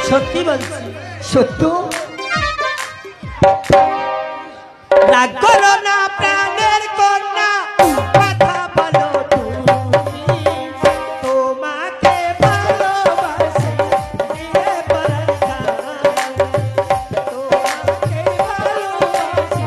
সত্যি বলছি, সত্য। রাগ করো না প্রাণের কন্যা, কথা বলো তুমি, তোমাকে ভালোবাসি দিয়ে পরাটা, তোমাকে ভালোবাসি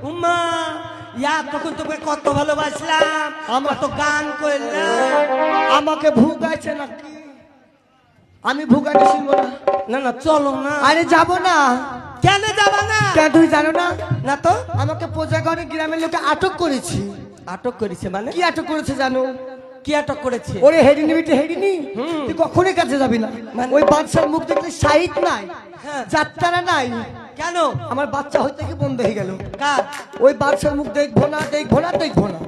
উম্মা ইয়া তখন তোকে কত ভালোবাসলাম, আমার তো গান করলাম, আমাকে ভুগাইছে নাকি? আমি ভুগাইতে শুনবো না। না না চলো না। আরে যাবো না। কেন যাবা না? কেন তুমি জানো না? না তো। আমাকে প্রজাগণের গ্রামের লোকে আটক করেছি। আটক করেছে মানে? কি আটক করেছে জানো? কি আটক করেছে? ওরে হেডিনি বিটে হেডিনি, তুই কখনোই কাছে যাবি না। ওই বাদশার মুখ দেখলে সাহিত নাই, যাত্রা নাই। কেন? আমার বাচ্চা হইতে কি বন্ধ হয়ে গেল। কার? ওই বাদশার মুখ দেখবো না, দেখবো না, দেখবো না।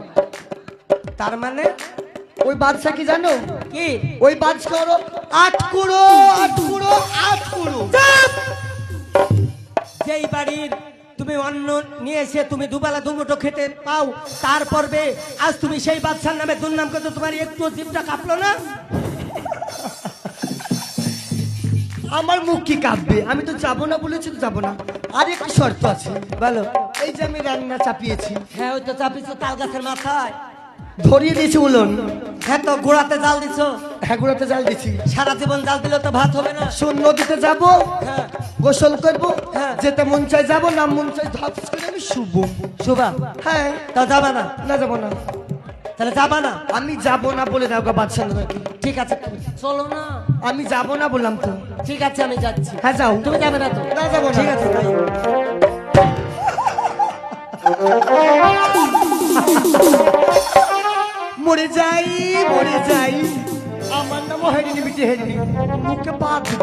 তার মানে ওই বাদশা কি জানো? কি? ওই বাদশা হলো 8 কুড়ো 8 কুড়ো 8 কুড়ো। এই বাড়ির তুমি অন্ন নিয়ে এসে তুমি দুবেলা দুমুঠো খেতে পাও, তারপরে আজ তুমি সেই বাদশার নামে দুর্নাম করতে তোমার একটু জিভটা কাঁপলো না? আমার মুখ কি কাঁপবে? আমি তো যাবো না বলেছি, তো যাবো না। আর একটা শর্ত আছে। বলো। এই যে আমি রান্না চাপিয়েছি, হ্যাঁ ওই তো চাপিছো তাল গাছের মাথায়। ধরিয়ে দিয়েছি উলন। হ্যাঁ তো গোড়াতে জাল দিছো। হ্যাঁ, গুঁড়াতে জাল দিছি। সারা জীবন জাল দিলে তো ভাত হবে না। শোন, নদীতে যাব, হ্যাঁ গোসল করবো, হ্যাঁ। যেতে মন চাই যাবো, না মন চাই ধপস করে আমি শুভ। শুভা হ্যাঁ, তা যাবা না? না যাবো না। তাহলে যাবা না? আমি যাবো না বলে দাও গো বাদশাহ নাকি। ঠিক আছে চলো না। আমি যাবো না বললাম তো। ঠিক আছে আমি যাচ্ছি। হ্যাঁ যাও। তুমি যাবে না তো? না যাবো না। ঠিক আছে তাই। মরে যাই, মরে যাই, আমার নামও হেরিনি, বিটি হেরিনি, মুখে পা দিব।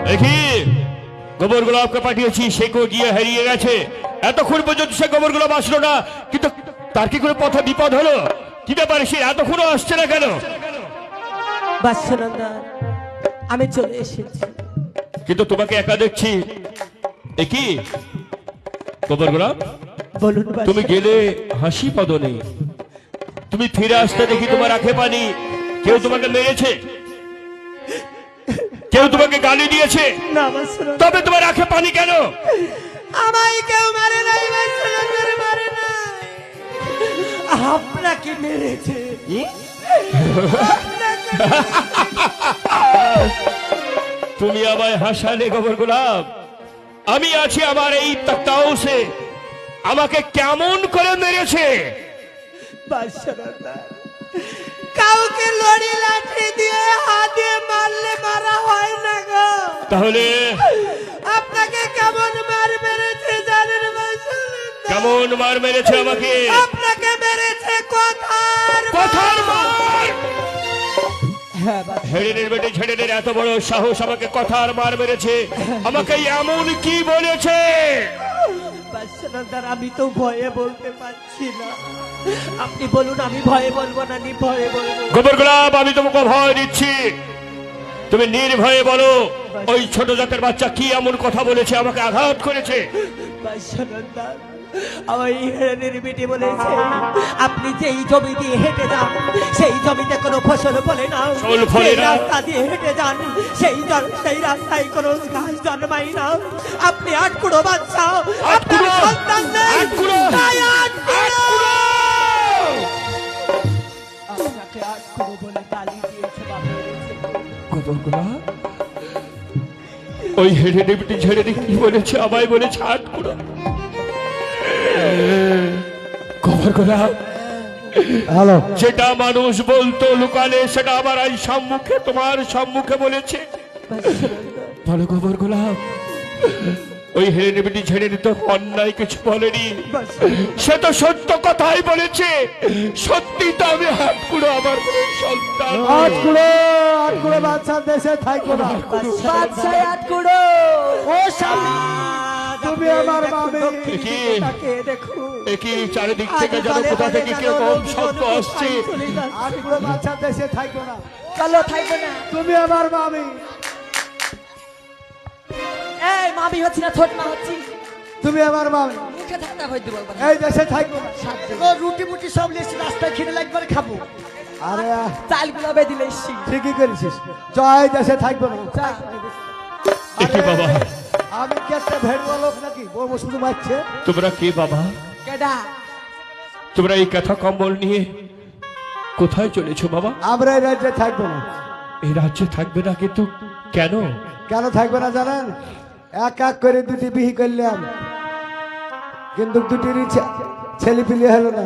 দেখি গোবর গোলাপকে পাঠিয়েছি, সে কো গিয়ে হারিয়ে গেছে। এতক্ষণ পর্যন্ত সে গোবর গোলাপ আসলো না, কিন্তু তার কি করে পথে বিপদ হলো? কি ব্যাপারে সে এতক্ষণও আসছে না কেন? বাদশানন্দা আমি চলে এসেছি। কিন্তু তোমাকে একা দেখছি। এ কি গোবর গোলাপ, বলুন তুমি গেলে হাসি পদ নেই, তুমি ফিরে আসতে দেখি তোমার আঁখে পানি। কেউ তোমাকে মেরেছে? কেউ তোমাকে গালি দিয়েছে? না বাদশানন্দা, তবে তোমার আঁখে পানি কেন? আমায় কেউ মারে নাই বাদশানন্দা, মারে নাই। আপনাকে মেরেছে। তুমি আমায় হাসালে গোবর গোলাপ। আমি আছি আমার এই তাউসে, আমাকে কেমন করে মেরেছে? বাদশানন্দা কাউকে লড়ি লাঠি দিয়ে হাত দিয়ে মারলে মারা হয় না গো। তাহলে আপনাকে কেমন মার মেরেছে জানেন বাদশানন্দা? কেমন মার মেরেছে আমাকে? আপনাকে মেরেছে কথার কথার মার। হ্যাঁ হেরেনের বেটে ছেড়েনের এত বড় সাহস, আমাকে কথার মার মেরেছে। আমাকে এমন কি বলেছে? বাদশানন্দা আমি তো ভয়ে বলতে পারছি না, আপনি বলুন। আমি ভয়ে বলবো না নি ভয়ে বলবো? গোবর গোলাপ আমি তোমাকে ভয় দিচ্ছি, তুমি নির্ভয়ে বলো ওই ছোট জাতের বাচ্চা কি এমন কথা বলেছে, আমাকে আঘাত করেছে? বাদশানন্দা আমার এই হেরেনের বেটি বলেছে আপনি যেই জমি দিয়ে হেঁটে যান সেই জমিতে কোনো ফসল ফলে না, ফসল ফলে সেই না। রাস্তা দিয়ে হেঁটে যান সেই রাস্তায় কোনো ঘাস জন্মায় না। আপনি আটকুড়ো বাচ্চা, আপনার আটকুড়ো, সন্তান নেই, আটকুড়ো, তাই আটকুড়ো। আটকুড়ো। আপনাকে আটকুড়ো বলে গালি দিয়েছে বা মেরেছে। গোবর গোলাপ ওই হেরেনের বেটে ছেড়ে কি বলেছে? আমায় বলেছে আটকুড়ো। গোবর গোলাপ হ্যালো, যেটা মানুষ বলতো লুকালে, সেটা আবার এই সম্মুখে, তোমার সম্মুখে বলেছে। বলো গোবর গোলাপ, ওই হেরেনের বেটি ছেড়ে তো অন্যায় কিছু বলেনি, সে তো সত্য কথাই বলেছে। সত্যি তো আমি হাটকুড়ো, আমার কোনো সন্তান নেই। আটকুড়ো, আটকুড়ো বাদশার দেশে থাকবো না। বাদশাহ আটকুড়ো। ও স্বামী, তুমি আমার মামি। কি? তাকে দেখো একই চারিদিক থেকে যেন কোথা থেকে কিরকম শব্দ আসছে। আটকুড়ো বাদশার দেশে থাকবো না। চলো থাকবে না। তুমি আমার মামি। এই মামি হচ্ছি না, ছোট মা হচ্ছি। তুমি আমার মামি। মুখে থাকতে হয়তো বলবো না। এই দেশে থাকবো না। ও রুটি মুটি সব লিখছি, রাস্তায় খিদে লাগবে খাবো। আরে চালগুলো বেদিলে এসছি। ঠিকই করেছিস, জয় দেশে থাকবো না। একে বাবা, আমি কি একটা ভেড়ুয়া লোক নাকি বলবো শুধু মারছে? তোমরা কে বাবা? কেডা? তোমরা এই কথা কম্বল নিয়ে কোথায় চলেছো বাবা? আমরা এই রাজ্যে থাকবো না। এই রাজ্যে থাকবে না, কিন্তু কেন? কেন থাকবে না জানেন? এক এক করে দুটি বিহি করলাম, কিন্তু দুটিরই ছেলে পিলে হলো না।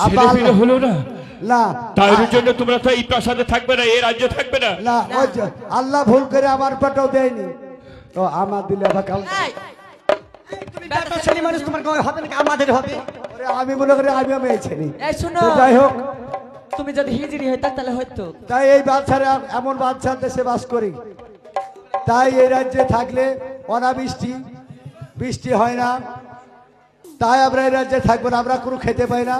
ছেলে পেলে হলো না, না, তাই জন্য তোমরা তো এই প্রাসাদে থাকবে না, এই রাজ্যে থাকবে না। না, ওই যে আল্লাহ ভুল করে আমার পেটেও দেয়নি, তো আমার দিলে আবার কাল। ছেলে মানুষ তোমার গায়ে হবে না, আমাদের হবে। ওরে, আমি মনে করি আমিও মেয়ে ছেলে। এই শুনো, তো যাই হোক, তুমি যদি হিজড়ি হইতা তাহলে হয়তো। তাই এই বাচ্চারা এমন বাচ্চার দেশে বাস করি, তাই এই রাজ্যে থাকলে অনাবৃষ্টি, বৃষ্টি হয় না, তাই আমরা এই রাজ্যে থাকবো না। আমরা কোনো খেতে পাই না,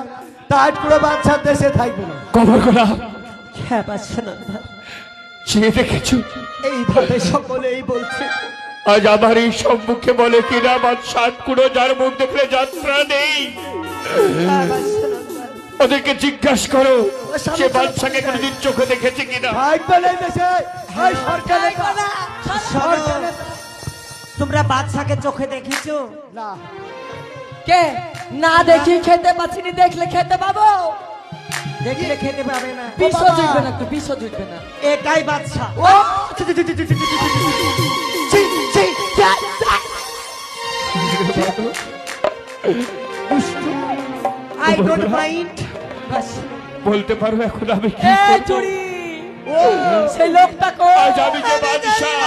তাই পুরো বাচ্চার দেশে থাকবো না। গোবর গোলাপ, হ্যাঁ বাদশানন্দা চেয়ে দেখেছো? এইভাবে সকলেই বলছে। আজ আমার এই সম্মুখে বলে কিনা বাদশাহ কুড়ো যার মুখ দেখলে যাত্রা নেই। হ্যাঁ, বাদশানন্দন। ওদেরকে জিজ্ঞাসা করো সে বাদশাকে কোনদিন চোখে দেখেছে কিনা। থাকবে না এই দেশে এই সরকার নেতা। শোনো, তোমরা বাদশাকে চোখে দেখেছো? না কে না দেখি খেতে পাচ্ছিনি, দেখলে খেতে পাবো। দেখলে খেতে পাবে না। বিষ বাবা। জুটবে না, একটু বিষ জুটবে না। এটাই বাদশা। ও ছি, ছি, ছি, ছি, ছি, ছি, ছি, ছি, ছি, ছি, আই ডোন্ট মাইন্ড। বলতে পারো এখন আমি কি এ করবো? চুরি, সেই লোকটা কো আজ আমি যে বাদশাহ